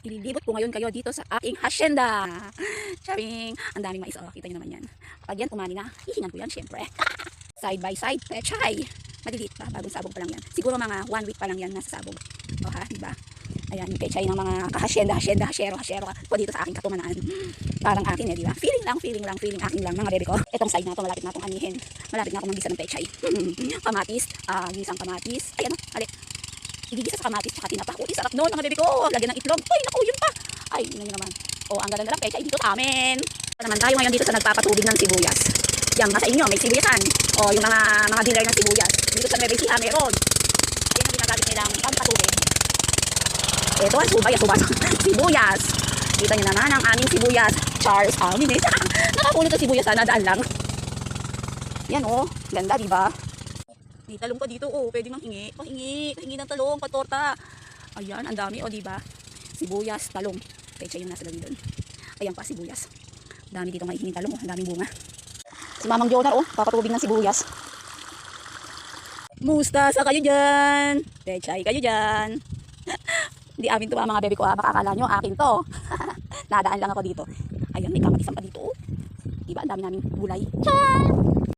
Ililibot ko ngayon kayo dito sa aking hacienda. Charing, ang daming mais. Oh, kita nyo naman yan. Pag yan umani na, hihingan ko yan syempre. Side by side, pechay. Maliliit pa, bagong sabog pa lang yan. Siguro mga 1 week pa lang yan nasa sabog. O ha, diba? Ayan, yung pechay ng mga kahasyenda, hasyero ko dito sa aking katumanaan. Parang akin diba? Feeling akin lang mga bebe ko. Itong side na to, malapit na itong anihin. Malapit na akong maggisa ng pechay. Kamatis, gisang kamatis. Ayan, halik. Igigisa sa kamatis, tsaka tinapa. Uy, sarap nun mga bebe ko. Lagyan ng itlog. Uy, naku, yun pa. Ay, yun nyo naman. O, ang ganda lang pechay dito sa amin. Naman tayo ngayon dito sa nagpapatubig ng sibuyas. Yan, nasa inyo, may sibuyasan. O, yung mga dealer ng sibuyas. Dito sa Nueva Ecija, meron. Ayan ang ginagamit nilang pampatubig. Ito ang sibuyas. Kita nyo naman ang aming sibuyas. Charles, amin eh. Nakakulot sa sibuyas, nadaan lang. Yan o, ganda diba? May talong pa dito, oh, pwede nang hingi. Pahingi ng talong, patorta. Ayan, ang dami, oh, diba? Sibuyas, talong. Pecha yung nasa gabi doon. Ayan pa, sibuyas. Dami dito maihingin talong, oh, ang daming bunga. Si Mamang Jonar, oh, papatubig ng sibuyas. Mustasa kayo dyan. Pechay kayo dyan. Hindi amin to mga bebe ko, baka akala nyo, akin to. Nadaan lang ako dito. Ayan, may kamatisang pa dito, oh. Diba, ang dami naming gulay. Tiyaan!